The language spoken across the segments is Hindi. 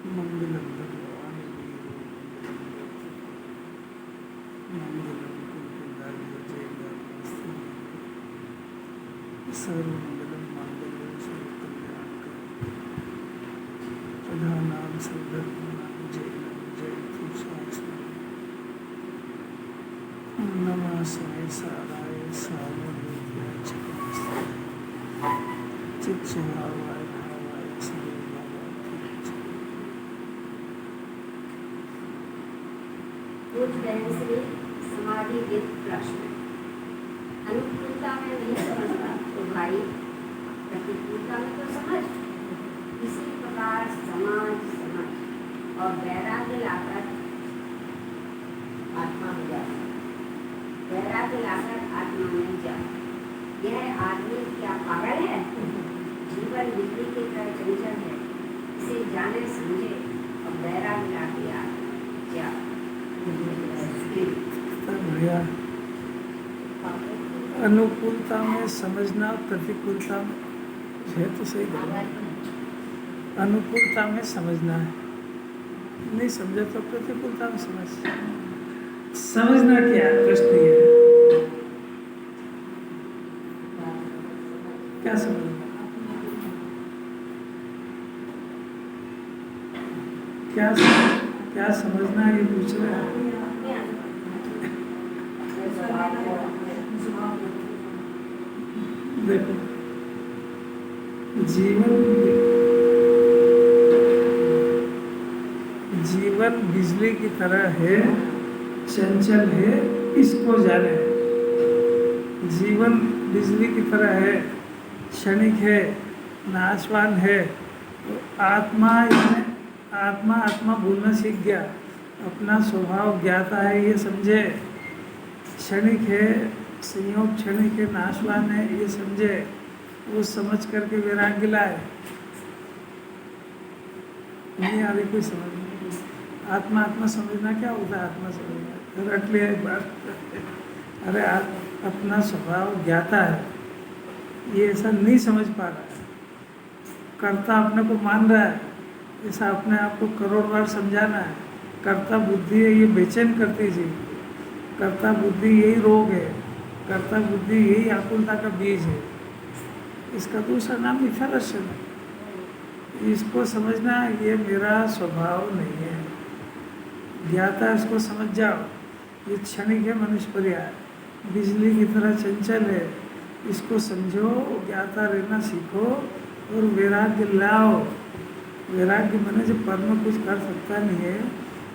मंगलम भगवान मंगलम कुंकुंदारी जय सर्वमंगलम मांगल्यम सर्वकल्याणकरम प्रधानां सर्वधर्माणां जयन्तु शास्त्रम् नमः साई साराय सावधूताय चित्तस्थिताय चित्स्वभावाय भावाय सर्वभावाय। कुछ बहन से समाधि विद प्रश्न अनुकूलता में नहीं समझता तो भाई प्रतिकूलता में तो समझ। इसी प्रकार समाज समझ और वैराग्य लाकर आत्मा में जा, वैराग्य लाकर आत्मा में जा। यह आदमी क्या पागल है? जीवन बिजली की तरह चंचल है, इसे जाने समझे और वैराग्य लाके आ जा। बढ़िया। अनुकूलता में समझना, प्रतिकूलता में है तो सही है। अनुकूलता में समझना है, नहीं समझे तो प्रतिकूलता में समझ। समझना क्या है? प्रश्न ये है, क्या समझना? क्या समझना है ये पूछ रहे हैं। देखो, जीवन बिजली की तरह है, चंचल है, इसको जाने। जीवन बिजली की तरह है, क्षणिक है, नाशवान है। तो आत्मा आत्मा भूलना सीख गया, अपना स्वभाव ज्ञाता है ये समझे। क्षणिक है, संयोग क्षणिक है, नाशवान है ये समझे। वो समझ करके वैराग्य लाए। नहीं आ रही कोई समझ नहीं। आत्मा समझना क्या होता है? आत्मा समझना रट लिया एक बार। अरे अपना स्वभाव ज्ञाता है ये ऐसा नहीं समझ पा रहा है, कर्ता अपने को मान रहा है, ऐसा अपने आप को करोड़ बार समझाना है। कर्ता बुद्धि है, ये बेचैन करती जी। कर्ता बुद्धि यही रोग है, कर्ता बुद्धि यही आकुलता का बीज है। इसका दूसरा नाम मिथ्या दर्शन है। इसको समझना ये मेरा स्वभाव नहीं है, ज्ञाता इसको समझ जाओ। ये क्षणिक है, मनुष्य पर्याय, बिजली की तरह चंचल है, इसको समझो, ज्ञाता रहना सीखो और वैराग्य लाओ। वैराग्य मैंने जब परम कुछ कर सकता नहीं है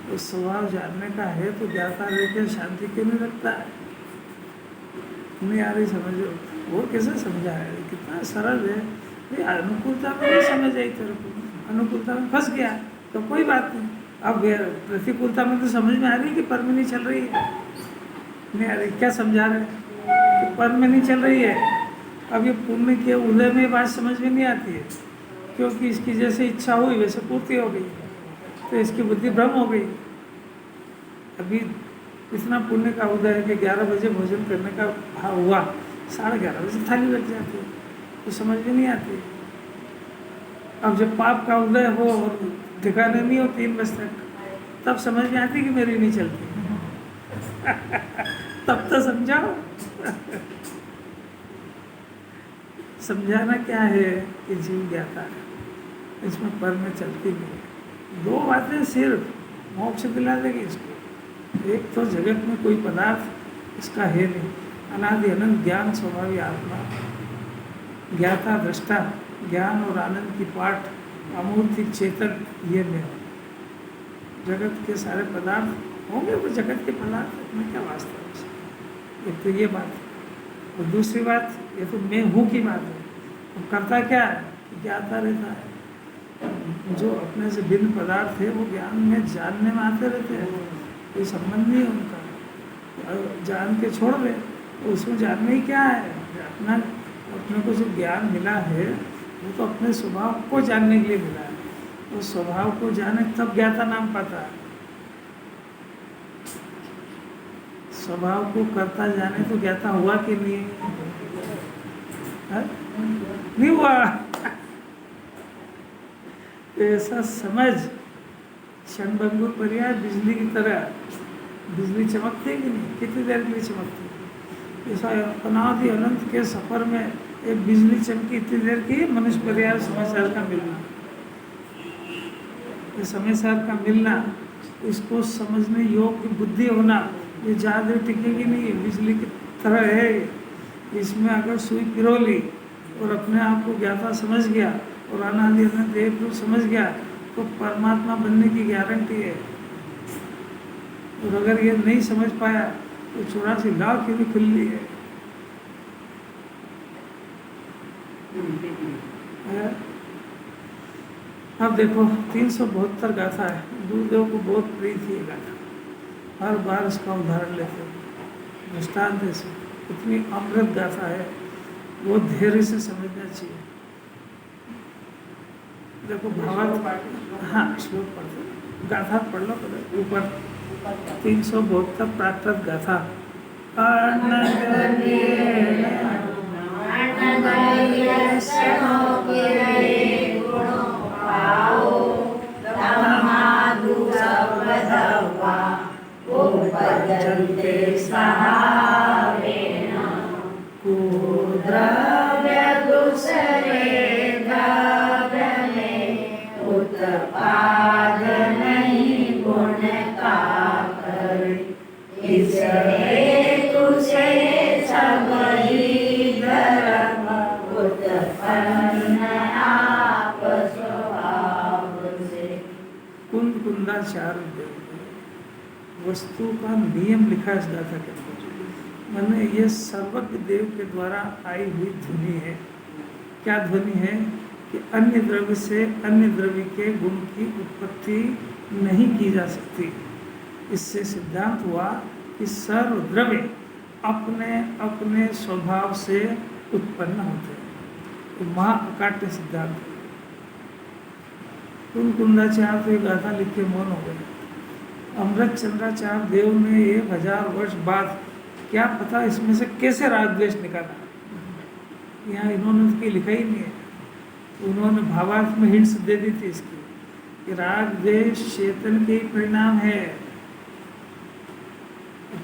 तो स्वभाव जानने का है, तो ज्ञाता रह के शांति क्यों नहीं रखता है? नहीं आ रही समझो? वो कैसे समझा है? कितना सरल है। भाई अनुकूलता में नहीं समझ आई तेरे को, अनुकूलता में फंस गया तो कोई बात नहीं। अब प्रतिकूलता में तो समझ में आ रही है कि पर में नहीं चल रही है। नहीं आ रही, क्या समझा रहे कि पर में नहीं चल रही है। अब ये पुण्य के उदय में बात समझ में नहीं आती है, क्योंकि इसकी जैसे इच्छा हुई वैसे पूर्ति हो गई, तो इसकी बुद्धि भ्रम हो गई। अभी इतना पुण्य का उदय है कि 11 बजे भोजन करने का भाव हुआ, 11:30 बजे थाली लग जाती है, तो समझ में नहीं आती। अब जब पाप का उदय हो और ठिकाने नहीं हो 3 बजे तक, तब समझ में आती कि मेरी नहीं चलती। तब तो समझाओ। समझाना क्या है कि जीव ज्ञाता है, इसमें पर में चलती नहीं है। 2 बातें सिर्फ मोक्ष दिला देगी इसको। एक तो जगत में कोई पदार्थ इसका है नहीं, अनादि अनंत ज्ञान स्वभावी आत्मा, ज्ञाता दृष्टा, ज्ञान और आनंद की पाठ, अमूर्तिक चेतन, ये मैं हूँ। जगत के सारे पदार्थ होंगे वो जगत के पदार्थ में क्या वास्तव है। एक तो ये बात, और दूसरी बात ये तो मैं हूँ की बात है। वो करता क्या है? ज्ञाता रहता है। जो अपने से भिन्न पदार्थ है वो ज्ञान में जानने में आते रहते हैं, कोई संबंध नहीं है उनका। जान के छोड़ दे तो उसमें जानने ही क्या है? अपने को जो ज्ञान मिला है वो तो अपने स्वभाव को जानने के लिए मिला है। तो स्वभाव को जाने तब ज्ञाता नाम पाता है। स्वभाव को करता जाने तो ज्ञाता हुआ कि नहीं? नहीं हुआ। ऐसा समझ क्षणभंगुर पर्याय बिजली की तरह। बिजली चमकती है कि नहीं, कितनी देर के लिए चमकती है। ऐसा अनादि अनंत के सफर में एक बिजली चमकी इतनी देर की, मनुष्य पर्याय समय सार का मिलना, ये समय सार का मिलना, इसको समझने योग्य बुद्धि होना, ये ज़्यादा देर टिकेगी नहीं, बिजली की तरह है। इसमें अगर सुई पिरोली और अपने आप को ज्ञाता समझ गया और अनादि अनंत एक रूप समझ गया तो परमात्मा बनने की गारंटी है। और अगर ये नहीं समझ पाया तो 84 लाख की भी खुली है। अब देखो 372 गाथा है, गुरुदेव को बहुत प्रिय थी ये गाथा, हर बार इसका उदाहरण लेते हैं दृष्टांत से। इतनी अमृत गाथा है, वो धैर्य से समझना चाहिए। देखो भावार्थ, हाँ श्लोक पढ़ते, गाथा पढ़ लो पहले ऊपर 372 प्राकृत गाथा। कुंद कुंदाचार वस्तु का नियम लिखा है इस गाथा के अंदर। मैंने ये सर्वज्ञ देव के द्वारा आई हुई ध्वनि है। क्या ध्वनि है कि अन्य द्रव्य से अन्य द्रव्य के गुण की उत्पत्ति नहीं की जा सकती। इससे सिद्धांत हुआ कि सर्व द्रव्य अपने अपने स्वभाव से उत्पन्न होते हैं। तो महाअकाट्य सिद्धांत है। कुंद कुंदाचार तो ये गाथा लिख के मौन हो गए। अमृत चंद्राचार्य देव ने 1000 वर्ष बाद क्या पता इसमें से कैसे राग द्वेष निकाला, यहाँ इन्होंने उसकी लिखा ही नहीं है। उन्होंने भावार्थ में हिंट्स दे दी थी इसकी कि राग द्वेष चेतन के ही परिणाम है।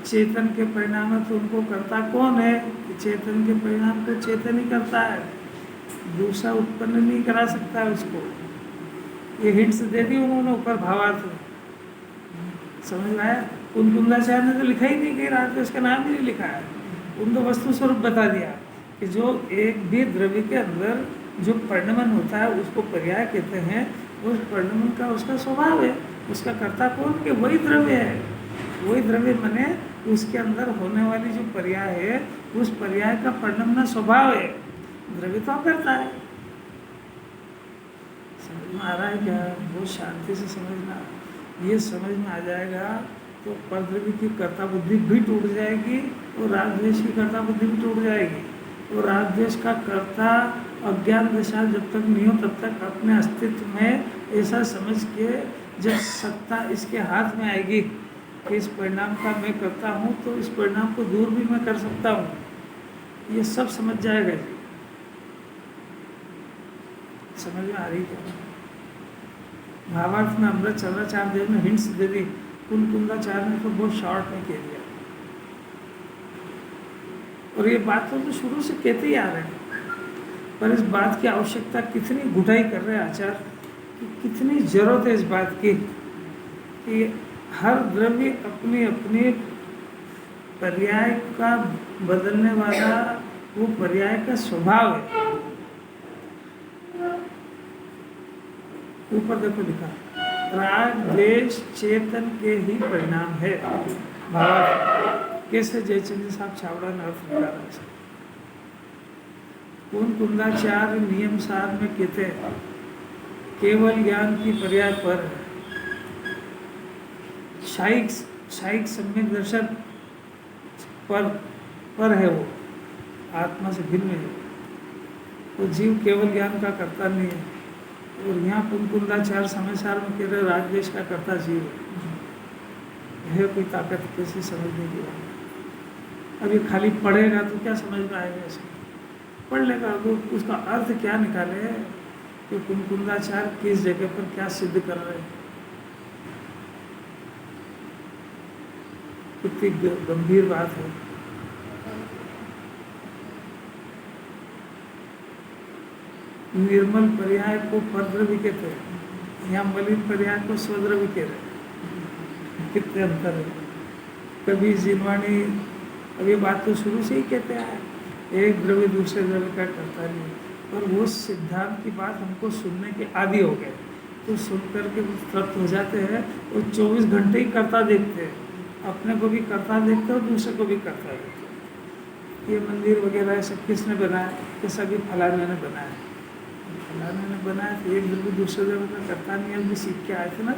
चेतन के परिणाम है तो उनको करता कौन है कि चेतन के परिणाम को चेतन ही करता है, दूसरा उत्पन्न नहीं करा सकता है उसको। ये हिंट्स दे दी उन्होंने ऊपर भावार्थ में, समझ में आया। कुंद कुंदाचार्य ने तो लिखा ही नहीं कि राग द्वेष का नाम ही नहीं लिखा है। उन तो वस्तु स्वरूप बता दिया कि जो एक भी द्रव्य के अंदर जो परिणमन होता है उसको पर्याय कहते हैं। उस परिणमन का उसका स्वभाव है, उसका कर्ता कौन कि वही द्रव्य है। वही द्रव्य माने उसके अंदर होने वाली जो पर्याय है उस पर्याय का परिणमना स्वभाव है, द्रव्य तो करता है। समझ में आ रहा है क्या? बहुत शांति से समझना। ये समझ में आ जाएगा तो परद्रव्य की कर्ता बुद्धि भी टूट जाएगी और राग द्वेष की कर्ता बुद्धि भी टूट जाएगी। और राग द्वेष का कर्ता अज्ञान दशा जब तक नहीं हो तब तक अपने अस्तित्व में ऐसा समझ के जब सत्ता इसके हाथ में आएगी कि इस परिणाम का मैं करता हूँ तो इस परिणाम को दूर भी मैं कर सकता हूँ, ये सब समझ जाएगा जी। समझ में आ रही क्या? भावार्थ में अमृत चंद्राचार्य देव ने हिंट्स दे दी, कुंद कुंदाचार्य ने तो बहुत शॉर्ट में कह दिया। और ये बात तो शुरू से कहते ही आ रहे हैं, पर इस बात की आवश्यकता कितनी घुटाई कर रहे हैं आचार्य, कि कितनी जरूरत है इस बात की कि हर द्रव्य अपने अपने पर्याय का बदलने वाला वो पर्याय का स्वभाव है। ऊपर देखो लिखा, राग द्वेष चेतन के ही परिणाम है। भावार्थ कैसे जयचंद्र साहब छावड़ा ने अर्थ निकाला है। कुंद कुंदाचार्य नियम सार में कहते हैं केवल ज्ञान की पर्याय पर शाइक सम्यक दर्शन पर है, वो आत्मा से भिन्न है। वो जीव केवल ज्ञान का कर्ता नहीं है। और यहाँ कुंद कुंदाचार्य समय सार में कह रहे राग द्वेष का कर्ता जीव है कोई ताकत कैसी समझने की बात। अब ये खाली पढ़ेगा तो क्या समझ में आएगा? इसको पढ़ लेगा तो उसका अर्थ क्या निकाले कि कुंद कुंदाचार्य किस जगह पर क्या सिद्ध कर रहे हैं। कितनी गंभीर बात है। निर्मल पर्याय को परद्रव्य कहते हैं, यहाँ मलिन पर्याय को स्वद्रव्य कह रहे हैं। कितने अंतर है। कभी जिनवाणी, अभी बात तो शुरू से ही कहते हैं, एक द्रव्य दूसरे द्रव्य का करता नहीं, और वो सिद्धांत की बात हमको सुनने के आदी हो गए, तो सुन करके तृप्त हो जाते हैं और 24 घंटे ही करता देखते हैं, अपने को भी करता देखते हैं और दूसरे को भी करता देखते हैं। ये मंदिर वगैरह सब किसने बनाया? ये सभी फलाने ने बनाया। फलाने ने बनाया तो एक द्रव्य दूसरे द्रव्य का करता नहीं, हम भी सीख के आए थे ना।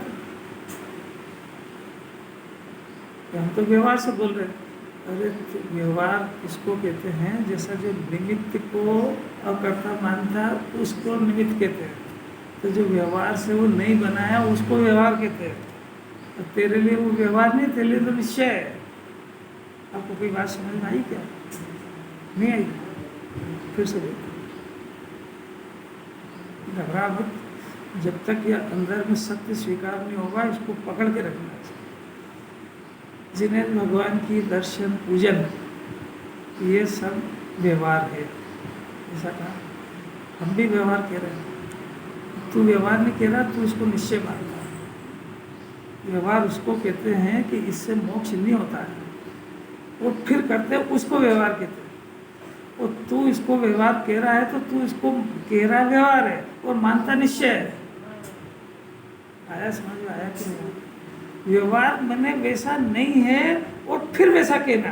तो हम तो व्यवहार से बोल रहे हैं। अरे तो व्यवहार किसको कहते हैं? जैसा जो निमित्त को अकर्ता मानता उसको निमित्त कहते हैं। तो जो व्यवहार से वो नहीं बनाया उसको व्यवहार कहते हैं। तो तेरे लिए वो व्यवहार नहीं, तेरे लिए तो निश्चय है। आपको कोई बात समझ में आई क्या? नहीं आई? फिर से देखो, घबरा मत। जब तक यह अंदर में सत्य स्वीकार नहीं होगा, इसको पकड़ के रखना है। जिन्हें भगवान की दर्शन पूजन ये सब व्यवहार है, ऐसा कहा। हम भी व्यवहार कह रहे हैं। तू व्यवहार नहीं कह रहा, तू उसको निश्चय मानता है। व्यवहार उसको कहते हैं कि इससे मोक्ष नहीं होता है, वो फिर करते हैं उसको व्यवहार कहते हैं। और तू इसको व्यवहार कह रहा है तो तू इसको कह रहा व्यवहार है और मानता निश्चय है। आया समझ में? आया कि नहीं? व्यवहार मैंने वैसा नहीं है और फिर वैसा कहना।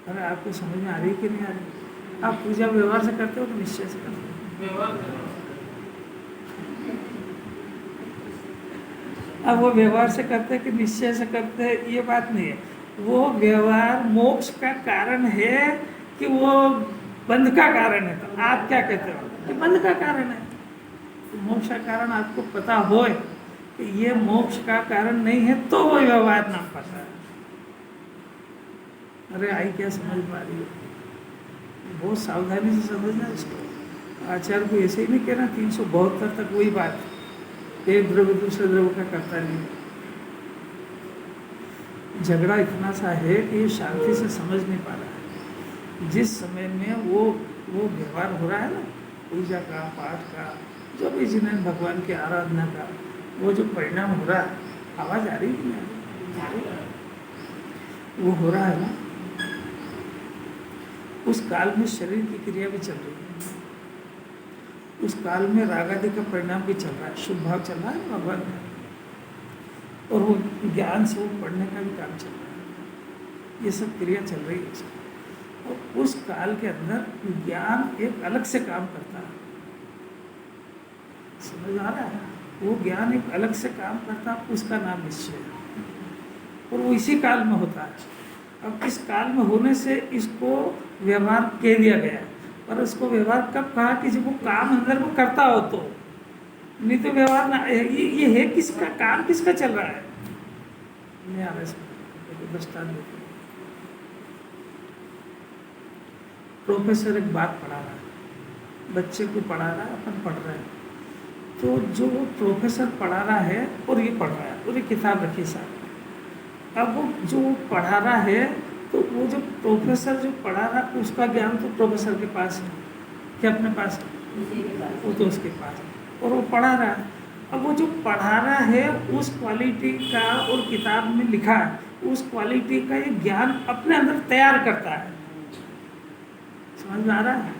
अरे आपको समझ में आ रही कि नहीं आ रही? आप पूजा व्यवहार से करते हो तो निश्चय से करते हो? व्यवहार। अब वो व्यवहार से करते हैं कि निश्चय से करते हैं, ये बात नहीं है। वो व्यवहार मोक्ष का कारण है कि वो बंध का कारण है? तो आप क्या कहते हो कि बंध का कारण है? तो मोक्ष का कारण आपको पता हो कि ये मोक्ष का कारण नहीं है तो वो व्यवहार नाम पाता है। अरे आई क्या समझ पा रही है? बहुत सावधानी से समझना इसको। आचार्य को ऐसे ही नहीं कहना 372 तक वही बात, एक द्रव्य दूसरे द्रव्य का करता नहीं। झगड़ा इतना सा है कि ये शांति से समझ नहीं पा रहा है। जिस समय में वो व्यवहार हो रहा है ना, पूजा का, पाठ का, जो भी जिन्हें भगवान की आराधना का, वो जो परिणाम हो रहा है, आवाज़ आ रही है नहीं आ रही? वो हो रहा है ना, उस काल में शरीर की क्रिया भी चल रही है, उस काल में राग आदि का परिणाम भी चल रहा है, शुभ भाव चल रहा है भगवान का, और वो ज्ञान से वो पढ़ने का भी काम चल रहा है। ये सब क्रिया चल रही है। और उस काल के अंदर ज्ञान एक अलग से काम करता है। समझ आ रहा है? वो ज्ञान एक अलग से काम करता है, उसका नाम निश्चय है, और वो इसी काल में होता है। अब इस काल में होने से इसको व्यवहार कह दिया गया है, पर उसको व्यवहार कब कहा कि जब वो काम अंदर में करता हो तो, नहीं तो व्यवहार ना। ये है किसका काम, किसका चल रहा है? नहीं आ रहा। दृष्टांत देते हैं। प्रोफेसर एक बात पढ़ा रहा है, बच्चे को पढ़ा रहा है, अपन पढ़ रहे हैं, तो जो वो प्रोफेसर पढ़ा रहा है और ये पढ़ रहा है, और ये किताब रखी साथ। अब वो जो पढ़ा रहा है, तो वो जो प्रोफेसर जो पढ़ा रहा है उसका ज्ञान तो प्रोफेसर के पास है, क्या अपने पास है? वो तो उसके पास है, और वो पढ़ा रहा है। अब वो जो पढ़ा रहा है उस क्वालिटी का, और किताब में लिखा है उस क्वालिटी का ये ज्ञान अपने अंदर तैयार करता है। समझ में आ रहा है?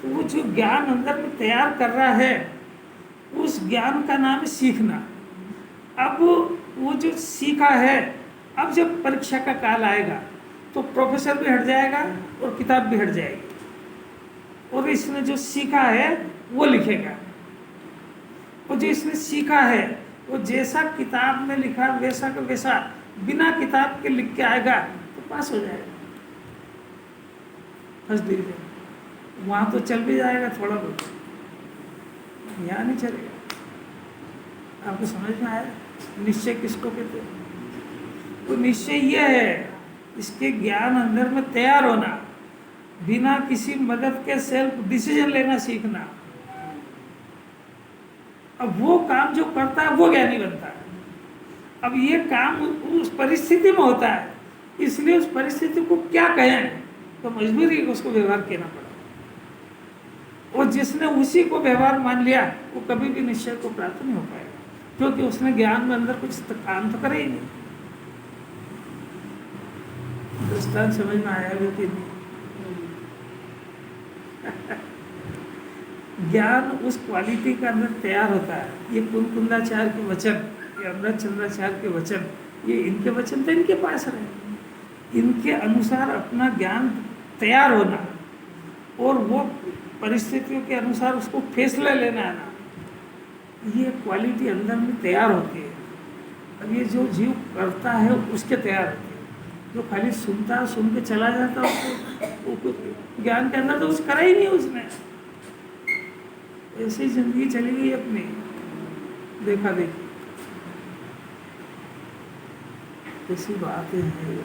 तो वो जो ज्ञान अंदर में तैयार कर रहा है, उस ज्ञान का नाम है सीखना। अब वो जो सीखा है, अब जब परीक्षा का काल आएगा तो प्रोफेसर भी हट जाएगा और किताब भी हट जाएगी, और इसने जो सीखा है वो लिखेगा। और जो इसने सीखा है वो जैसा किताब में लिखा वैसा का वैसा बिना किताब के लिख के आएगा तो पास हो जाएगा, फर्स्ट डिवीजन। वहाँ तो चल भी जाएगा थोड़ा बहुत, यहाँ नहीं चलेगा। आपको समझ में आया? निश्चय किसको कहते हैं? तो निश्चय यह है, इसके ज्ञान अंदर में तैयार होना, बिना किसी मदद के सेल्फ डिसीजन लेना सीखना। अब वो काम जो करता है वो ज्ञानी बनता है। अब ये काम उस परिस्थिति में होता है, इसलिए उस परिस्थिति को क्या कहें, तो मजबूरी है कि उसको व्यवहार कहना पड़ा। और जिसने उसी को व्यवहार मान लिया वो कभी भी निश्चय को प्राप्त नहीं हो पाएगा, क्योंकि उसने ज्ञान में अंदर कुछ काम तो करे ही नहीं। दृष्टांत समझ में आया भी कि नहीं? ज्ञान उस क्वालिटी का अंदर तैयार होता है। ये कुंदाचार्य के वचन, ये अमृत चंद्राचार्य के वचन, ये इनके वचन तो इनके पास रहे, इनके अनुसार अपना ज्ञान तैयार होना और वो परिस्थितियों के अनुसार उसको फैसला लेना है ना, ये क्वालिटी अंदर में तैयार होती है। अब ये जो जीव करता है उसके तैयार होती है, जो खाली सुनता सुन के चला जाता उसको ज्ञान के अंदर तो कुछ करा ही नहीं उसने, ऐसी जिंदगी चली गई अपनी देखा देखी। ऐसी बातें हैं।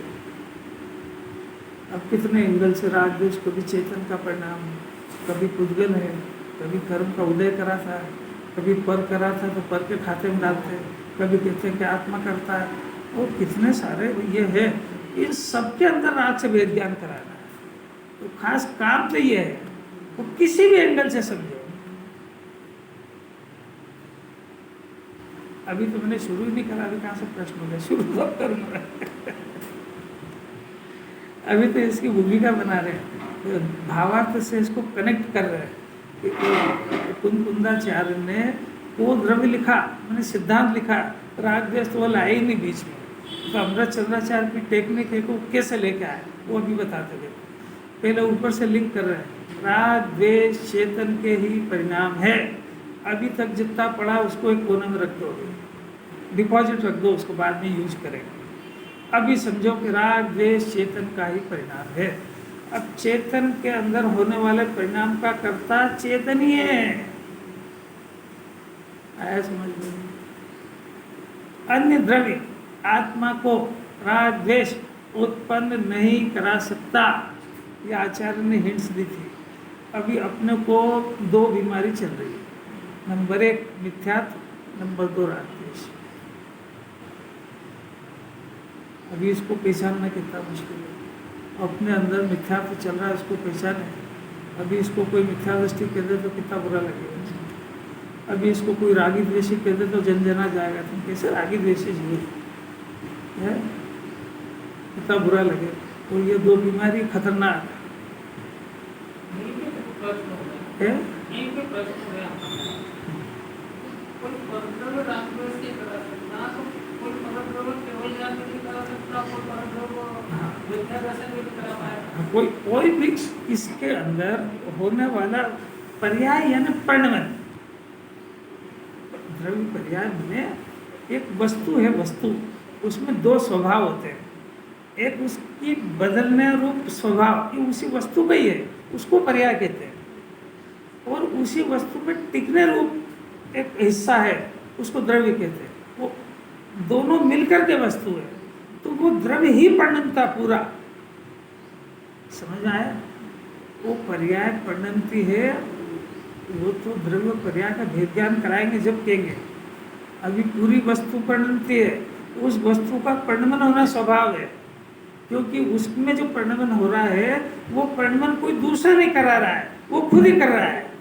अब कितने एंगल से राग द्वेष, कभी चेतन का परिणाम, कभी पुद्गल है, कभी कर्म का उदय करा था, कभी पर करा था तो पर के खाते में डालते, कभी कहते हैं कि आत्मा करता है, और कितने सारे ये है। इन सबके अंदर राग से वेद ज्ञान कराना है, तो खास काम तो ये है, वो किसी भी एंगल से समझो। अभी तो मैंने शुरू ही नहीं करा, अभी कहाँ से प्रश्न हो गया, शुरू कब करूँगा। अभी तो इसकी भूमिका बना रहे हैं, भावार्थ से इसको कनेक्ट कर रहे हैं। कुंदाचार्य ने वो द्रव्य लिखा, मैंने सिद्धांत लिखा, राग द्वेष तो वो लाए ही नहीं बीच में, तो अमृत चंद्राचार्य की टेक्निक है को कैसे लेके आए वो अभी बताते थे। पहले ऊपर से लिंक कर रहे हैं, राग द्वेष चेतन के ही परिणाम है। अभी तक जितना पढ़ा उसको एक कोने में रख दो, डिपॉजिट रख दो, उसको बाद में यूज करेंगे। अभी समझो कि राग द्वेष चेतन का ही परिणाम है। अब चेतन के अंदर होने वाले परिणाम का कर्ता चेतन ही है। आया समझ में? अन्य द्रव्य आत्मा को राग द्वेष उत्पन्न नहीं करा सकता, ये आचार्य ने हिंट्स दी थी। अभी अपने को दो बीमारी चल रही है, नंबर 1 मिथ्यात्व, नंबर 2 राग द्वेष। अभी इसको पहचानना कितना मुश्किल है। अपने अंदर मिथ्यात्व चल रहा है, उसको पहचाने। अभी इसको कोई मिथ्या दृष्टि कह दे तो कितना बुरा लगेगा। अभी इसको कोई रागी द्वेषी कह दे तो जनजना जाएगा, तुम कैसे रागी द्वेषी जीव है, कितना बुरा लगे। तो ये दो बीमारी खतरनाक है। कोई भी इसके अंदर होने वाला पर्याय यानी परिणमन, द्रव्य पर्याय में एक वस्तु है, वस्तु उसमें दो स्वभाव होते हैं। एक उसकी बदलने रूप स्वभाव, ये उसी वस्तु का ही है, उसको पर्याय कहते हैं। और उसी वस्तु में टिकने रूप एक हिस्सा है, उसको द्रव्य कहते हैं। वो दोनों मिलकर के वस्तु है, तो वो द्रव्य ही परिणमता पूरा। समझ आया? वो पर्याय परिणमती है, वो तो द्रव्य पर्याय का भेद ज्ञान कराएंगे जब कहेंगे। अभी पूरी वस्तु परिणमती है, उस वस्तु का परिणमन होना स्वभाव है, क्योंकि उसमें जो परिणमन हो रहा है वो परिणमन कोई दूसरा नहीं करा रहा है, वो खुद ही कर रहा है।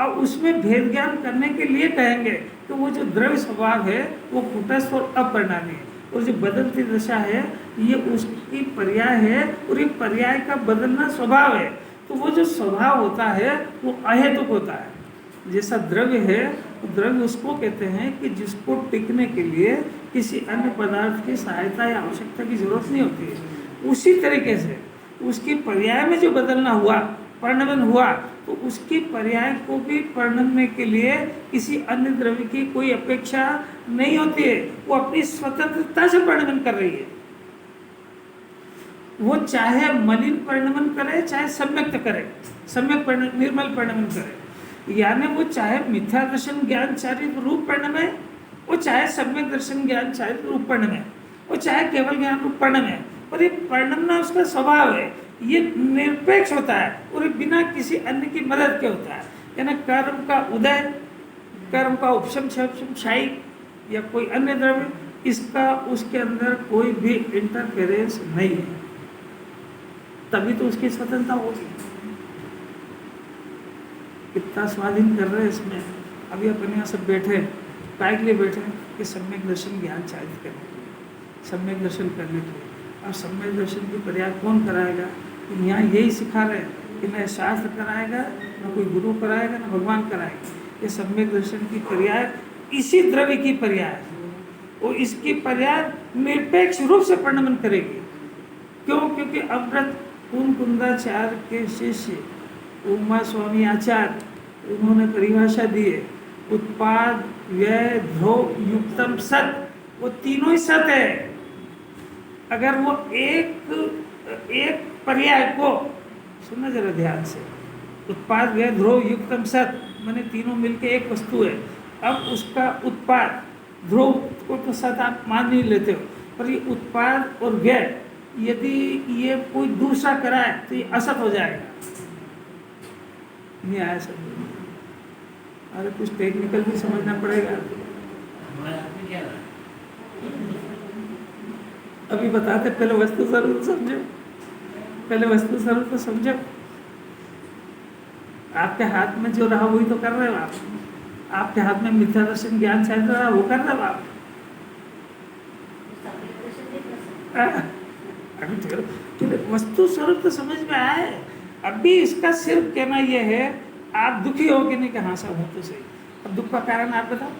अब उसमें भेद ज्ञान करने के लिए कहेंगे कि वो जो द्रव्य स्वभाव है वो कूटस्थ और अपरिणामी है, और जो बदलती दशा है ये उसकी पर्याय है, और ये पर्याय का बदलना स्वभाव है। तो वो जो स्वभाव होता है वो अहेतुक होता है। जैसा द्रव्य है, द्रव्य उसको कहते हैं कि जिसको टिकने के लिए किसी अन्य पदार्थ की सहायता या आवश्यकता की जरूरत नहीं होती है। उसी तरीके से उसकी पर्याय में जो बदलना हुआ, परिणमन हुआ, तो उसकी पर्याय को भी परिणमने के लिए किसी अन्य द्रव्य की कोई अपेक्षा नहीं होती है। वो अपनी स्वतंत्रता से परिणमन कर रही है। वो चाहे मलिन परिणमन करे, चाहे सम्यक्त करे, सम्यक निर्मल परिणमन करे, यानी वो चाहे मिथ्या दर्शन ज्ञान चारित रूप परिणम है, वो चाहे सम्यक दर्शन ज्ञान चारित रूप परिणम है, वो चाहे केवल ज्ञान रूप परिणम है। और ये परिणमना उसका स्वभाव है, ये निरपेक्ष होता है और बिना किसी अन्य की मदद के होता है। यानी कर्म का उदय, कर्म का उपशम क्षय या कोई अन्य द्रव्य, इसका उसके अंदर कोई भी इंटरफेरेंस नहीं है, तभी तो उसकी स्वतंत्रता होगी। कितना स्वाधीन कर रहे हैं इसमें। अभी अपन यहाँ सब बैठे, काय के लिए बैठे कि सम्यक दर्शन ज्ञान चालित करने के लिए, सम्यक दर्शन करने के लिए। अब सम्यक दर्शन की पर्याय कौन कराएगा? यहाँ यही सिखा रहे हैं कि न शास्त्र कराएगा, न कोई गुरु कराएगा, न भगवान कराएगा। ये सम्यक दर्शन की पर्याय इसी द्रव्य की पर्याय है, और इसकी पर्याय निरपेक्ष रूप से परिणमन करेगी। क्यों? क्योंकि अमृत कुंदाचार्य के शिष्य उमा स्वामी आचार्य, उन्होंने परिभाषा दी है, उत्पाद व्यय ध्रुव युक्तम सत, वो तीनों ही सत है। अगर वो एक पर्याय को सुनना जरा ध्यान से, उत्पाद व्यय ध्रुव युक्तम सत माने तीनों मिलके एक वस्तु है। अब उसका उत्पाद ध्रुव को तो सत आप मान नहीं लेते हो, पर ये उत्पाद और व्यय यदि ये कोई दूसरा कराए तो ये असत हो जाएगा। नहीं आया समझ? अरे कुछ टेक्निकल भी समझना पड़ेगा। अभी बताते, पहले वस्तु स्वरूप समझो, पहले वस्तु स्वरूप तो समझो। आपके हाथ में जो रहा वही तो कर रहे हो आप। आपके हाथ में मिथ्या दर्शन ज्ञान चल रहा है, वो कर रहे हो आप। वस्तु स्वरूप तो समझ में आया है। अभी इसका सिर्फ कहना यह है, आप दुखी हो कि नहीं कि हाँ साहब हूँ तो सही। अब दुख का कारण आप बताओ,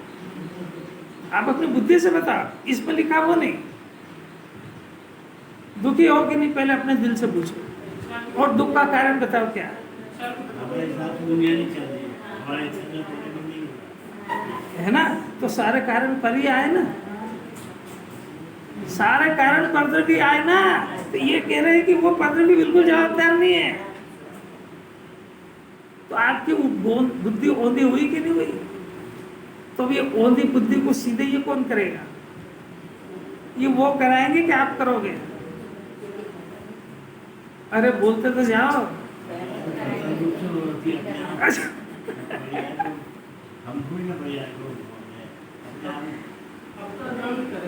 आप अपनी बुद्धि से बताओ, इसमें लिखा वो नहीं। दुखी हो कि नहीं पहले अपने दिल से पूछो, और दुख का कारण बताओ क्या है ना। तो सारे कारण पर ही आए ना, सारे कारण पर भी आए ना। तो ये कह रहे हैं कि वो पर भी बिल्कुल जवाबदार नहीं है। तो आपकी बुद्धि औंधी हुई कि नहीं हुई? तो ये औंधी बुद्धि को सीधे ये कौन करेगा? ये वो कराएंगे कि आप करोगे? अरे बोलते तो जाओ। अच्छा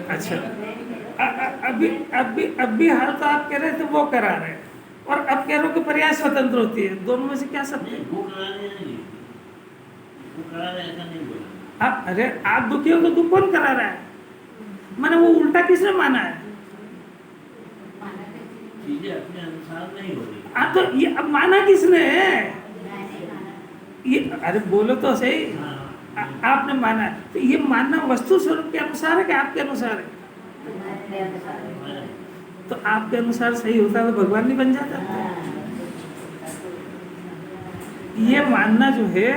अच्छा, अभी हाल तो आप कह रहे थे वो करा रहे हैं, और अब कह रहे हो कि पर्याय स्वतंत्र होती है। दोनों में से क्या सत्य है? आप अरे आप दुखी हो तो दुख कौन करा रहा है? मैंने वो उल्टा किसने माना है? चीजें अपने अनुसार नहीं हो रही। आप तो ये अब माना किसने है? ये अरे बोलो तो सही। आपने माना, तो ये मानना वस्तु स्वरूप के अनुसार है कि आपके अनुसार है? तो आपके अनुसार सही होता है तो भगवान नहीं बन जाता। ये मानना जो है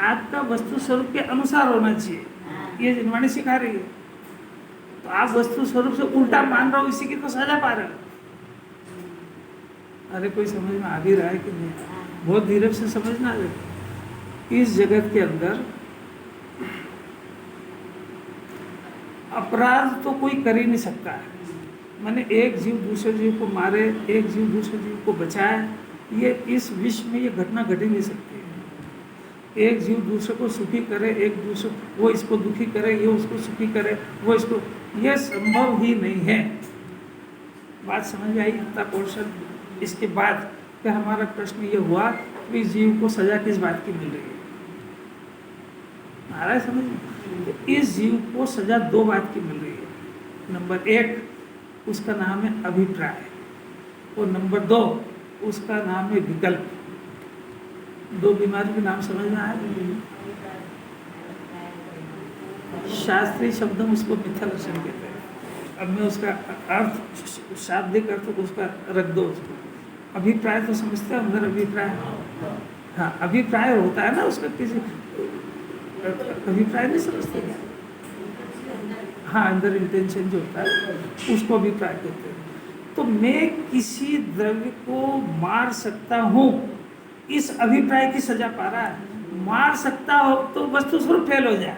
आपका वस्तु स्वरूप के अनुसार होना चाहिए, ये जिनवाणी सिखा रही है। तो आप वस्तु स्वरूप से उल्टा मान रहे हो, इसी की तो सजा पा रहे हो। अरे कोई समझ में आ भी रहा है कि नहीं? बहुत धीरे से समझना है। इस जगत के अंदर अपराध तो कोई कर ही नहीं सकता है। माने एक जीव दूसरे जीव को मारे, एक जीव दूसरे जीव को बचाए, ये इस विश्व में ये घटना घट ही नहीं सकती है। एक जीव दूसरे को सुखी करे, एक दूसरे वो इसको दुखी करे, ये उसको सुखी करे, वो इसको, ये संभव ही नहीं है। बात समझ में आई? इतना पोर्शन इसके बाद कि हमारा प्रश्न ये हुआ कि जीव को सजा किस बात की मिल रही है? आ रहा है समझ में? तो इस जीव को सजा दो बात की मिल रही है। नंबर एक, उसका नाम है अभिप्राय, और नंबर दो, उसका नाम है विकल्प। दो बीमारी के नाम समझ में आया? शास्त्रीय शब्द में उसको मिथ्या दर्शन कहते हैं। अब मैं उसका अर्थ, शाब्दिक अर्थ उसका रख दो। उसको अभिप्राय तो समझते हैं, अंदर अभिप्राय, हाँ अभिप्राय होता है ना उसका, किसी अभिप्राय नहीं समझते क्या? हाँ, अंदर इंटेंशन जो होता है उसको अभिप्राय कहते हैं। तो मैं किसी द्रव्य को मार सकता हूँ, इस अभिप्राय की सजा पा रहा है। मार सकता हो तो वस्तु स्वरूप फेल हो जाए।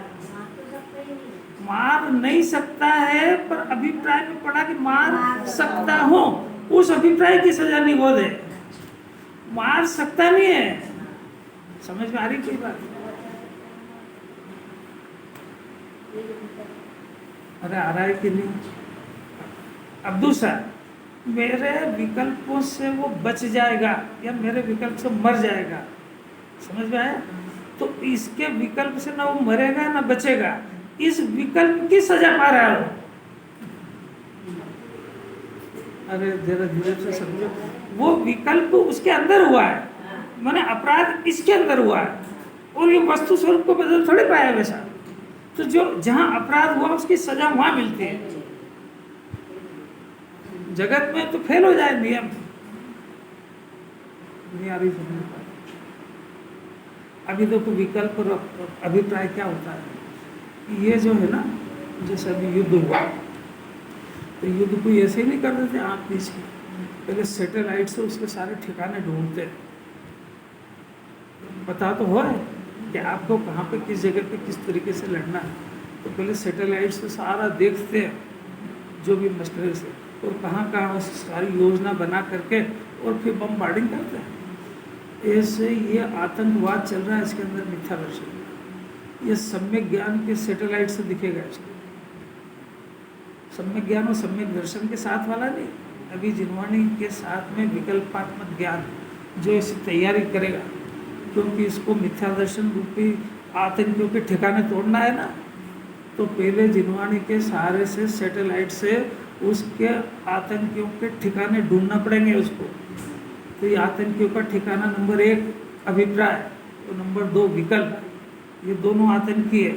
मार नहीं सकता है, पर अभिप्राय में पड़ा कि मार सकता हूँ, उस अभिप्राय की सजा नहीं वो दे। मार सकता नहीं है। समझ में आ रही कोई बात? अरे आ रहा है कि नहीं? अब दूसरा, मेरे विकल्पों से वो बच जाएगा या मेरे विकल्प से मर जाएगा, समझ में आया? तो इसके विकल्प से ना वो मरेगा ना बचेगा, इस विकल्प की सजा पा रहा है वो। अरे जरा धीरे से समझो, वो विकल्प उसके अंदर हुआ है, माने अपराध इसके अंदर हुआ है, और ये वस्तु स्वरूप को बदल थोड़े पाया वैसा। तो जो जहाँ अपराध हुआ उसकी सजा वहां मिलती है। जगत में तो फेल हो जाए नियम, नहीं आ रही समझ में? अभी देखो विकल्प और अभिप्राय क्या होता है। ये जो है ना, जैसे अभी युद्ध हुआ, तो युद्ध कोई ऐसे ही नहीं कर देते आँख नीच के, पहले सैटेलाइट से उसके सारे ठिकाने ढूंढते, पता तो हो कि आपको कहाँ पे किस जगह पे किस तरीके से लड़ना है। तो पहले सैटेलाइट से सारा देखते हैं, जो भी मस्टरी से, और कहाँ कहाँ उस सारी योजना बना करके और फिर बमबार्डिंग करते हैं। ऐसे ये आतंकवाद चल रहा है, इसके अंदर मिथ्या दर्शन, ये सम्यक ज्ञान के सैटेलाइट से दिखेगा इसको। सम्यक ज्ञान और सम्यक दर्शन के साथ वाला नहीं, अभी जिनवाणी के साथ में विकल्पात्मक ज्ञान जो इसे तैयारी करेगा, क्योंकि इसको मिथ्या दर्शन रूपी आतंकियों के ठिकाने तोड़ना है ना, तो पहले जिनवाणी के सहारे से सैटेलाइट से उसके आतंकियों के ठिकाने ढूंढना पड़ेंगे उसको। तो ये आतंकियों का ठिकाना नंबर 1 अभिप्राय और नंबर 2 विकल्प, ये दोनों आतंकी है,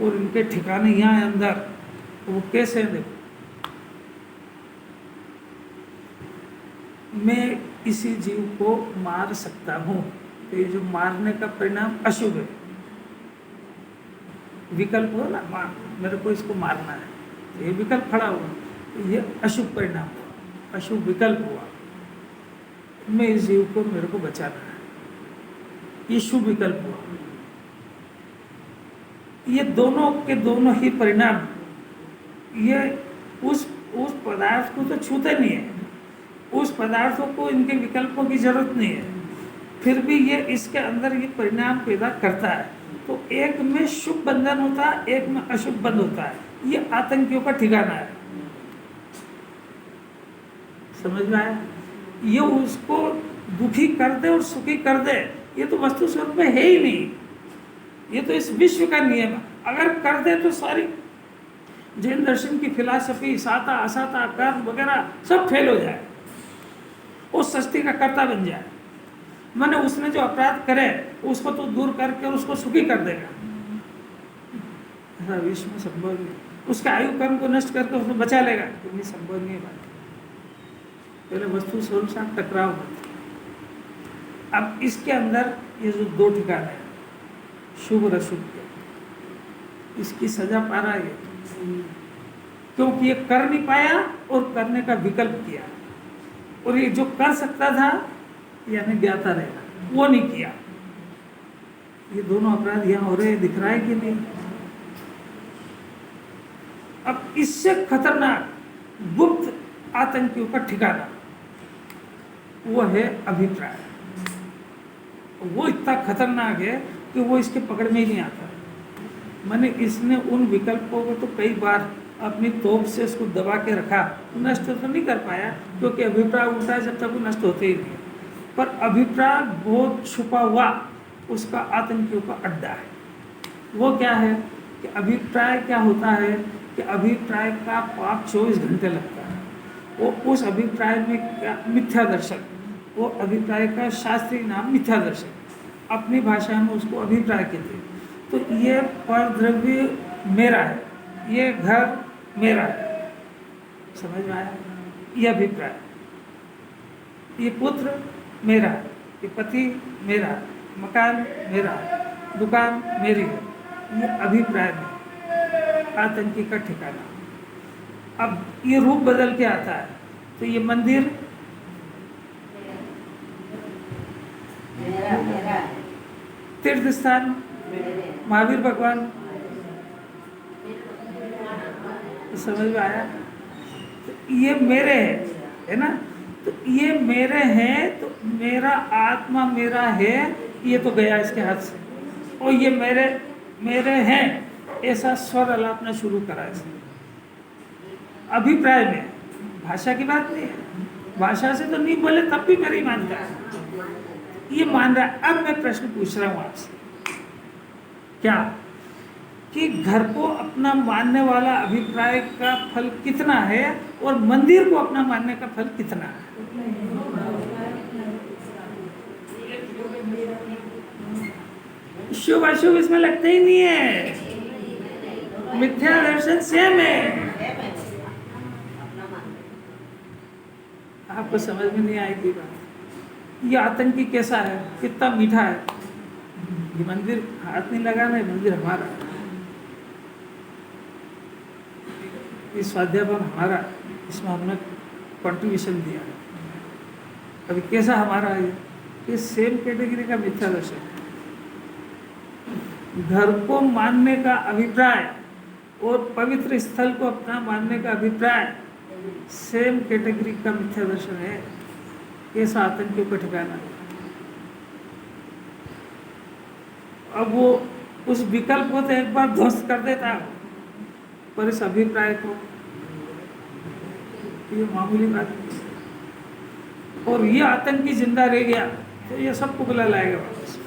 और इनके ठिकाने यहाँ है अंदर। तो वो कैसे है देखो, मैं किसी जीव को मार सकता हूँ, तो ये जो मारने का परिणाम अशुभ है, विकल्प हो ना, मार, मेरे को इसको मारना है, तो ये विकल्प खड़ा हुआ, तो ये अशुभ परिणाम हुआ, अशुभ विकल्प हुआ। मैं इस जीव को, मेरे को बचाना है, ये शुभ विकल्प हुआ। ये दोनों के दोनों ही परिणाम ये उस पदार्थ को तो छूते नहीं है, उस पदार्थों को इनके विकल्पों की जरूरत नहीं है, फिर भी ये इसके अंदर ये परिणाम पैदा करता है। तो एक में शुभ बंधन होता है, एक में अशुभ बंध होता है, ये आतंकियों का ठिकाना है। समझ में आया? ये उसको दुखी कर दे और सुखी कर दे, ये तो वस्तु स्वरूप में है ही नहीं, ये तो इस विश्व का नियम है। अगर कर दे तो सारी जैन दर्शन की फिलॉसफी, साता असाता कर्म वगैरह सब फेल हो जाए, उस सृष्टि का कर्ता बन जाए। माने उसने जो अपराध करे उसको तो दूर करके उसको सुखी कर देगा, ऐसा विश्व में संभव नहीं। उसका आयु कर्म को नष्ट करके उसको बचा लेगा, तो संभव नहीं है बात। पहले वस्तु स्वरूप से टकराव होता है। अब इसके अंदर ये जो 2 ठिकाने हैं, शुभ और अशुभ के, इसकी सजा पा रहा है, क्योंकि ये कर नहीं पाया और करने का विकल्प किया, और ये जो कर सकता था यानी ज्ञाता रहेगा, वो नहीं किया। ये दोनों अपराध यहाँ हो रहे, दिख रहा है कि नहीं? अब इससे खतरनाक गुप्त आतंकियों का ठिकाना वो है अभिप्राय। वो इतना खतरनाक है कि वो इसके पकड़ में ही नहीं आता। मैंने इसने उन विकल्पों को तो कई बार अपनी तोप से इसको दबा के रखा, नष्ट तो नहीं कर पाया, क्योंकि अभिप्राय उल्टा है, जब तक वो नष्ट होते ही नहीं। पर अभिप्राय बहुत छुपा हुआ उसका आतंकियों का अड्डा है। वो क्या है कि अभिप्राय क्या होता है कि अभिप्राय का पाप 24 घंटे लगता है। वो उस अभिप्राय में क्या मिथ्या दर्शन, वो अभिप्राय का शास्त्रीय नाम मिथ्या दर्शन, अपनी भाषा में उसको अभिप्राय कहते हैं। तो ये परद्रव्य मेरा है, ये घर मेरा है, समझ में आया? ये अभिप्राय। ये पुत्र मेरा है, ये पति मेरा है, मकान मेरा है, दुकान मेरी है, ये अभिप्राय में आतंकी का ठिकाना। अब ये रूप बदल के आता है, तो ये मंदिर तीर्थ स्थान, महावीर भगवान, समझ में आया? तो ये मेरे है ना, तो ये मेरे हैं, तो मेरा आत्मा मेरा है, ये तो गया इसके हाथ से, और ये मेरे हैं ऐसा स्वर अलापना शुरू करा इसने। अभिप्राय में, भाषा की बात नहीं है। भाषा से तो नहीं बोले तब भी मेरी मानता है, ये मान रहा है। अब मैं प्रश्न पूछ रहा हूँ आपसे, क्या कि घर को अपना मानने वाला अभिप्राय का फल कितना है और मंदिर को अपना मानने का फल कितना है? शुभ अशुभ इसमें लगता ही नहीं है, मिथ्या दर्शन सेम है। आपको समझ में नहीं आएगी बात। ये आतंकी कैसा है, कितना मीठा है। ये मंदिर हाथ नहीं लगाना है, मंदिर हमारा, ये स्वाध्यापन हमारा, इसमें हमने कंट्रीब्यूशन दिया है। अभी कैसा हमारा है, ये सेम कैटेगरी का मिथ्या दर्शन। घर को मानने का अभिप्राय और पवित्र स्थल को अपना मानने का अभिप्राय सेम कैटेगरी का मिथ्या दर्शन है। कैसा आतंकियों का ठिकाना है। अब वो उस विकल्प को तो एक बार ध्वस्त कर देता है, पर इस अभिप्राय को, ये मामूली बात नहीं। और ये आतंकी जिंदा रह गया तो ये सबको बुला लाएगा वापस,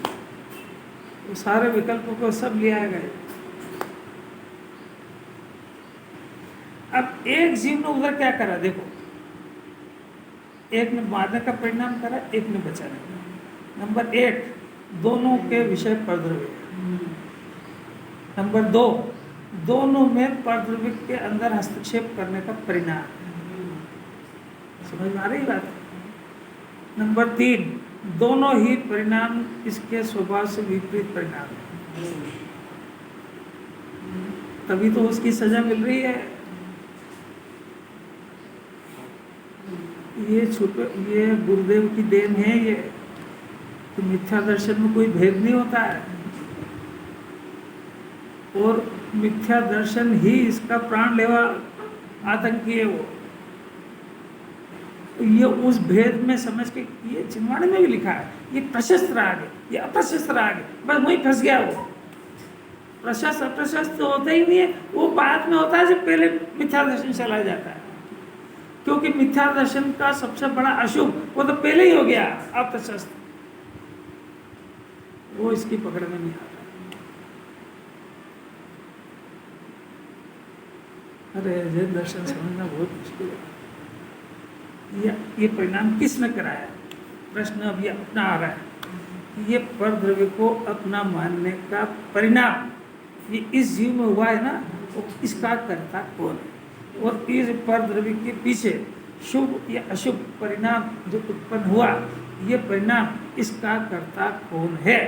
वो सारे विकल्पों को सब ले आएगा। अब एक जीव ने उधर क्या करा देखो, एक ने मारने का परिणाम करा, एक ने बचाने का। नंबर 1, दोनों के विषय परद्रव्य। नंबर 2, दोनों में परद्रव्य के अंदर हस्तक्षेप करने का परिणाम। समझ में आ रही बात? नंबर 3, दोनों ही परिणाम इसके स्वभाव से विपरीत परिणाम है, तभी तो उसकी सजा मिल रही है। ये गुरुदेव की देन है। ये तो मिथ्या दर्शन में कोई भेद नहीं होता है, और मिथ्या दर्शन ही इसका प्राण लेवा आतंकी है। वो ये उस भेद में समझ के, ये चिन्वाड़े में भी लिखा है, ये प्रशस्त राग है, ये अप्रशस्त राग है, बस वही फंस गया वो। प्रशस्त अप्रशस्त तो होता ही नहीं है, वो बाद में होता है जब पहले मिथ्या दर्शन चला जाता है। क्योंकि मिथ्या दर्शन का सबसे बड़ा अशुभ वो तो पहले ही हो गया, अप्रशस्त, वो इसकी पकड़ में नहीं आता। अरे जैन दर्शन समझना बहुत मुश्किल है। ये परिणाम किसने कराया? प्रश्न अब ये अपना आ रहा है। ये परद्रव्य को अपना मानने का परिणाम ये इस जीव में हुआ है ना, वो इसका कर्ता कौन है? और इस परद्रव्य के पीछे शुभ या अशुभ परिणाम जो उत्पन्न हुआ, ये परिणाम इसका कर्ता कौन है?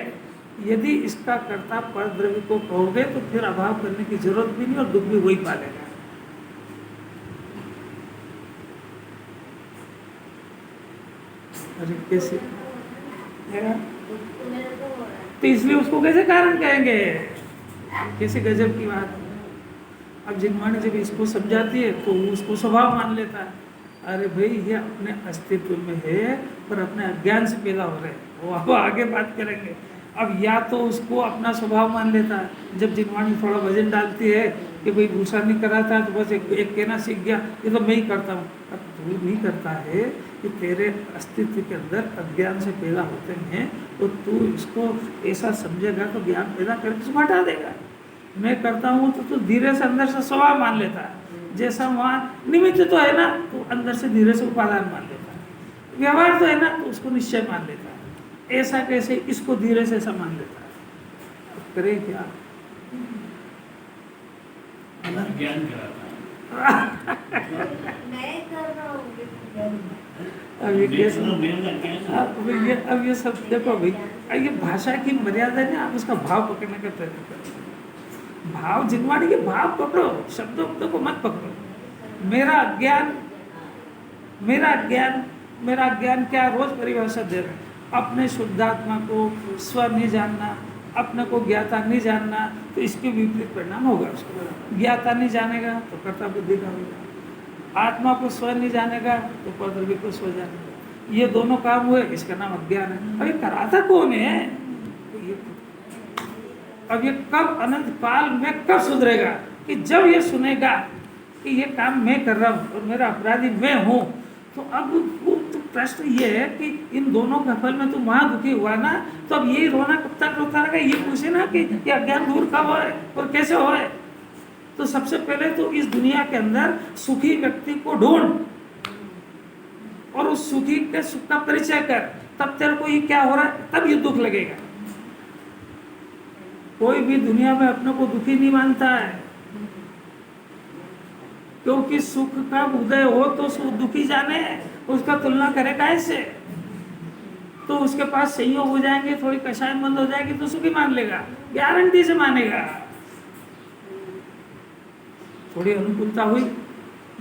यदि इसका कर्ता परद्रव्य को कहोगे तो फिर अभाव करने की जरूरत भी नहीं और दुख भी वही पालेगा। अरे कैसे? तो इसलिए उसको कैसे कारण कहेंगे? कैसे गजब की बात। अब जिनवाणी जब इसको समझाती है तो उसको स्वभाव मान लेता है। अरे भाई ये अपने अस्तित्व में है पर अपने अज्ञान से पैदा हो रहे हैं, वो अब आगे बात करेंगे। अब या तो उसको अपना स्वभाव मान लेता है, जब जिनवाणी थोड़ा वजन डालती है कि भाई दूसरा नहीं कर रहा था तो बस एक कहना सीख गया, ये तो मैं ही करता हूँ। अब तू नहीं करता है कि तेरे अस्तित्व के अंदर अज्ञान से पैदा होते हैं, तो तू इसको ऐसा समझेगा तो ज्ञान पैदा करके उसको हटा देगा। मैं करता हूँ तो तू धीरे से अंदर से स्वभाव मान लेता है, जैसा वहाँ निमित्त तो है ना तो अंदर से धीरे से उपादान मान लेता है, व्यवहार तो है ना तो उसको निश्चय मान लेता है। ऐसा कैसे इसको धीरे से ऐसा मान लेता है। अब करे क्या? ज्ञान कराता अब ये सब देखो भाई, ये भाषा की मर्यादा है, आप उसका भाव पकड़ने का प्रयत्न करो। भाव जिनवाणी के भाव पकड़ो, शब्दों को मत पकड़ो। मेरा ज्ञान क्या रोज परिभाषा दे रहे हैं। अपने शुद्धात्मा को स्व नहीं जानना, अपने को ज्ञाता नहीं जानना, तो इसके विपरीत परिणाम होगा उसको। ज्ञाता नहीं जानेगा तो कर्ता बुद्धि का होगा, आत्मा को स्व नहीं जानेगा तो परद्रव्य को स्व जानेगा। ये दोनों काम हुए, इसका नाम अज्ञान है। अभी कराता कौन है? तो ये अब ये कब अनंत काल में कब सुधरेगा? कि जब ये सुनेगा कि ये काम मैं कर रहा हूँ और मेरा अपराधी मैं हूँ, तो अब वो तो प्रश्न ये है कि इन दोनों का फल में तुम वहाँ दुखी हुआ ना, तो अब यही रोना कब तक रोता रहेगा? ये पूछे ना कि ये अज्ञान दूर कब होए और कैसे होए। तो सबसे पहले तो इस दुनिया के अंदर सुखी व्यक्ति को ढूंढ और उस सुखी के सुख का परिचय कर, तब तेरे को ये क्या हो रहा है तब ये दुख लगेगा। कोई भी दुनिया में अपने को दुखी नहीं मानता है, क्योंकि सुख का उदय हो तो सुख दुखी जाने, उसका तुलना करेगा ऐसे, तो उसके पास संयोग हो जाएंगे, थोड़ी कषाय बंद हो जाएगी तो सुखी मान लेगा, गारंटी से मानेगा। थोड़ी अनुकूलता हुई,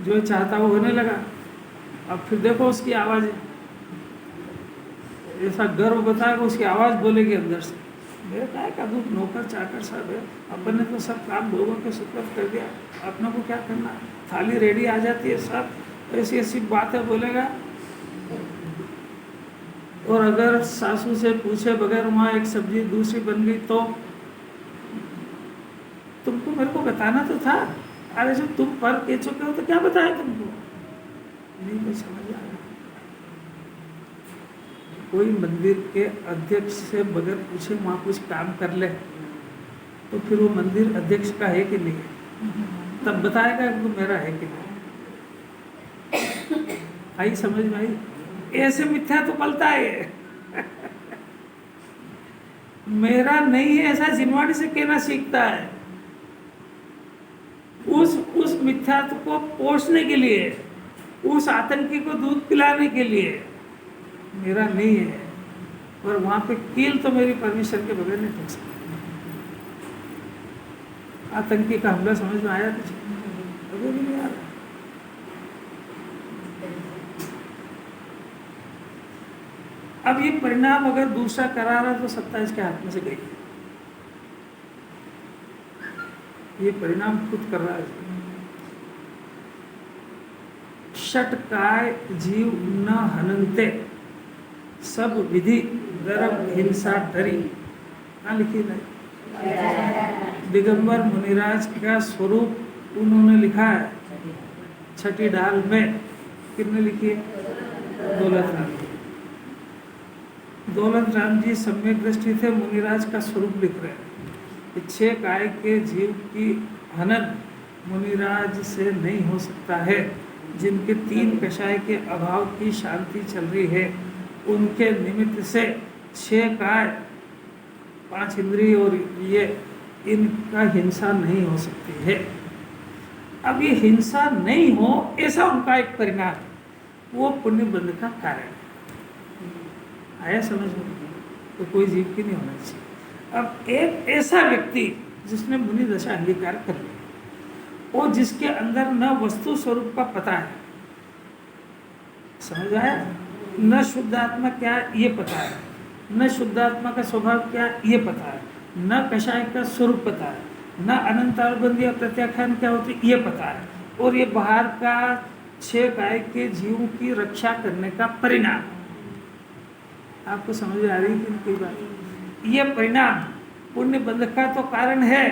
जो चाहता वो होने लगा। अब फिर देखो उसकी आवाज, ऐसा गर्व बताएगा, उसकी आवाज बोलेगी अंदर से, मेरे काय का दुख, नौकर चाकर सब है, अपन ने तो सब काम लोगों के सुपुर्द कर दिया, अपने को क्या करना, थाली रेडी आ जाती है, सब ऐसी ऐसी बातें बोलेगा। और अगर सासू से पूछे बगैर वहाँ एक सब्जी दूसरी बन गई तो तुमको मेरे को बताना तो था, अरे जब तुम पर कह चुके हो तो क्या बताया तुमको, नहीं मैं समझ आ रहा। कोई मंदिर के अध्यक्ष से बगैर पूछे वहाँ कुछ काम कर ले तो फिर वो मंदिर अध्यक्ष का है कि नहीं है, तब बताएगा कि मेरा है कि नहीं। आई समझ में आई? ऐसे मिथ्या तो पलता है। मेरा नहीं है ऐसा जिनवाड़ी से कहना सीखता है, उस मिथ्यात्व को पोषने के लिए, उस आतंकी को दूध पिलाने के लिए मेरा नहीं है, और वहां पे कील तो मेरी परमिशन के बगैर नहीं ठोक सकती। आतंकी का हमला समझ में आया कुछ? अभी भी नहीं आ रहा। अब ये परिणाम अगर दूसरा करा रहा तो सत्ता इसके हाथ में से गई, ये परिणाम खुद कर रहा है। षटकाय जीव न हनन्ते सब विधि गर्भ हिंसा डरी, कहाँ लिखी नहीं? दिगंबर मुनिराज का स्वरूप उन्होंने लिखा है छठी डाल में। किसने लिखी है? दौलत राम जी। दौलत राम जी सम्यक दृष्टि थे, मुनिराज का स्वरूप लिख रहे हैं। 6 काय के जीव की हनन मुनिराज से नहीं हो सकता है। जिनके 3 कषाय के अभाव की शांति चल रही है, उनके निमित्त से 6 काय 5 इंद्रिय और ये इनका हिंसा नहीं हो सकती है। अब ये हिंसा नहीं हो ऐसा उनका एक परिणाम, वो पुण्य बंध का कारण आया समझ में? तो कोई जीव की नहीं होना चाहिए। अब एक ऐसा व्यक्ति जिसने मुनि दशा अंगीकार कर ली और जिसके अंदर न वस्तु स्वरूप का पता है, समझ आया? न शुद्धात्मा क्या ये पता है, न शुद्धात्मा का स्वभाव क्या ये पता है, न कषाय का स्वरूप पता है, न अनंतानुबंधी प्रत्याख्यान क्या होती ये पता है, और ये बाहर का 6 काय के जीवों की रक्षा करने का परिणाम। आपको समझ आ रही है कोई बात? ये परिणाम पुण्य बंध का तो कारण है,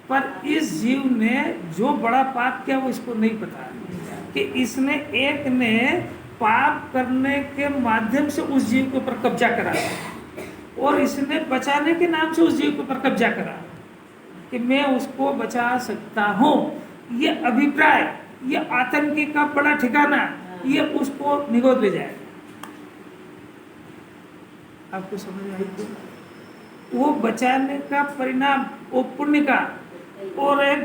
पर इस जीव ने जो बड़ा पाप किया वो इसको नहीं पता कि इसने एक ने पाप करने के माध्यम से उस जीव के ऊपर कब्जा करा और इसने बचाने के नाम से उस जीव के ऊपर कब्जा करा कि मैं उसको बचा सकता हूँ। ये अभिप्राय, ये आतंकी का बड़ा ठिकाना, ये उसको निगोद ले जाए। आपको समझ आई? तो वो बचाने का परिणाम वो पुण्य का, और एक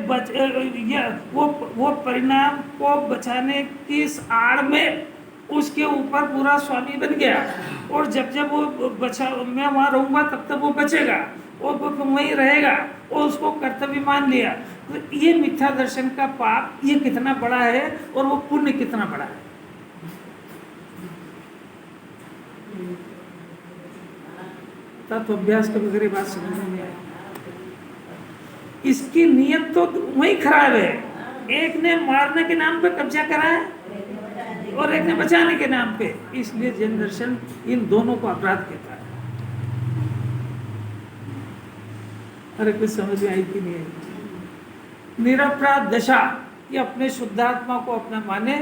वो परिणाम को बचाने की इस आड़ में उसके ऊपर पूरा स्वामी बन गया, और जब जब वो बचा, मैं वहाँ रहूँगा तब तक वो बचेगा और वो वहीं रहेगा, और उसको कर्तव्य मान लिया। तो ये मिथ्या दर्शन का पाप ये कितना बड़ा है और वो पुण्य कितना बड़ा है। तत्व अभ्यास के बगैर बात समझ में नहीं आई। इसकी नीयत तो वही खराब है। एक ने मारने के नाम पे कब्जा करा है और एक ने बचाने के नाम पे, इसलिए जैन दर्शन इन दोनों को अपराध कहता है। अरे कुछ समझ में आई कि नहीं आई? निरपराध दशा कि अपने शुद्धात्मा को अपना माने,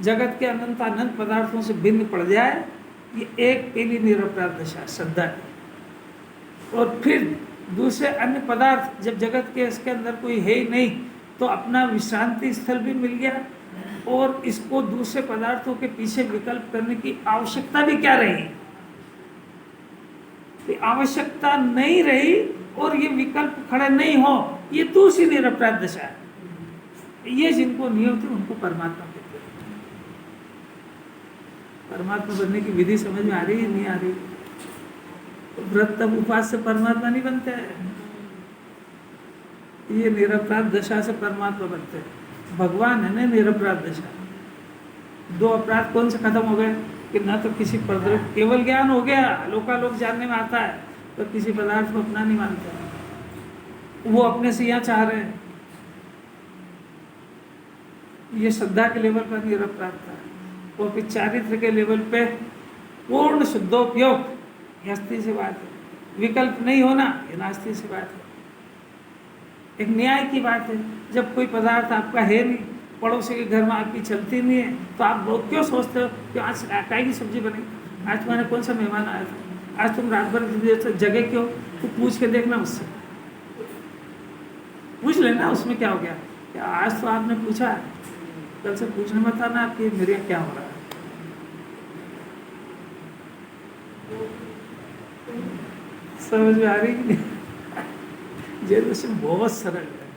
जगत के अनंत अनंत पदार्थों से भिन्न पड़ जाए, ये एक पीली निरपराध दशा श्रद्धा है। और फिर दूसरे अन्य पदार्थ जब जगत के इसके अंदर कोई है ही नहीं, तो अपना विश्रांति स्थल भी मिल गया, और इसको दूसरे पदार्थों के पीछे विकल्प करने की आवश्यकता भी क्या रही? आवश्यकता नहीं रही, और ये विकल्प खड़े नहीं हो, ये दूसरी निरपराध दशा है। ये जिनको नहीं होती उनको परमात्मा कहते हैं। परमात्मा बनने की विधि समझ में आ रही है? नहीं आ रही? तो व्रत तब उपवास से परमात्मा नहीं बनते हैं, ये निरपराध दशा से परमात्मा बनते हैं। भगवान है ना निरपराध दशा। दो अपराध कौन से खत्म हो गए कि ना तो किसी पदार्थ, केवल ज्ञान हो गया, लोकालोक जानने में आता है, तो किसी पदार्थ को अपना नहीं मानते, वो अपने से यहाँ चाह रहे हैं। ये श्रद्धा के लेवल पर निरपराध था। वो फिर चारित्र के लेवल पे पूर्ण शुद्धोपयोग, ये अस्थि से बात है। विकल्प नहीं होना, ये नास्ति से बात है। एक न्याय की बात है। जब कोई पदार्थ आपका है नहीं, पड़ोसी के घर में आपकी चलती नहीं है, तो आप लोग क्यों सोचते हो कि आज काय की सब्जी बनी, आज तुम्हारे कौन सा मेहमान आया था, आज तुम रात भर जगह क्यों? तो पूछ के देखना उससे, पूछ लेना उसमें क्या हो गया। क्या आज तो आपने पूछा, कल से पूछने मत आना आपकी मेरे यहाँ क्या हो रहा है। समझ में आ रही है? जैसे बहुत सरल है,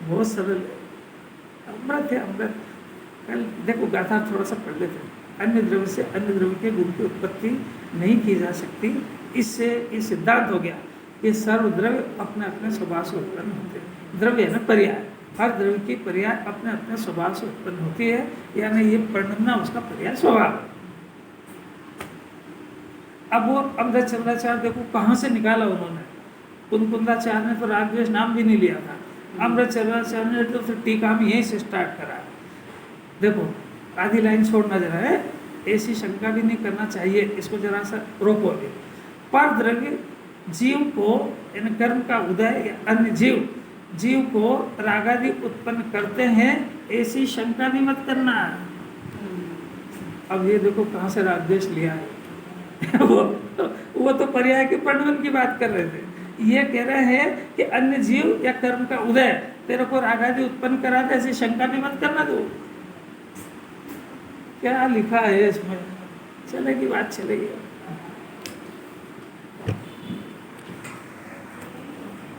बहुत सरल है। अमृत है, अमृत। कल देखो गाथा थोड़ा सा पढ़ लेते हैं। अन्य द्रव्य से अन्य द्रव्य के गुण की उत्पत्ति नहीं की जा सकती। इससे ये सिद्धांत हो गया कि सर्व द्रव्य अपने अपने स्वभाव से उत्पन्न होते हैं। द्रव्य है ना पर्याय, हर द्रव्य की पर्याय अपने अपने स्वभाव से उत्पन्न होती है, यानी ये परिणमना उसका पर्याय स्वभाव। अब वो अमृत चंद्राचार्य देखो कहाँ से निकाला उन्होंने। कुंदाचार्य ने तो राग द्वेष नाम भी नहीं लिया था। अमृत चंद्राचार्य ने तो फिर टीका में यहीं से स्टार्ट करा। देखो आधी लाइन छोड़ना जरा है, ऐसी शंका भी नहीं करना चाहिए, इसको जरा सा रोको अभी। पर द्रव्य जीव को, यानी कर्म का उदय या अन्य जीव को रागादि उत्पन्न करते हैं, ऐसी शंका भी मत करना। अब ये देखो कहाँ से राग द्वेष लिया है। वो तो पर्याय के परिणमन की बात कर रहे थे। ये कह रहे हैं कि अन्य जीव या कर्म का उदय तेरे को राग आदि उत्पन्न करा दे, ऐसी शंका भी मत करना। दो क्या लिखा है इसमें, चलेगी बात, चलेगी।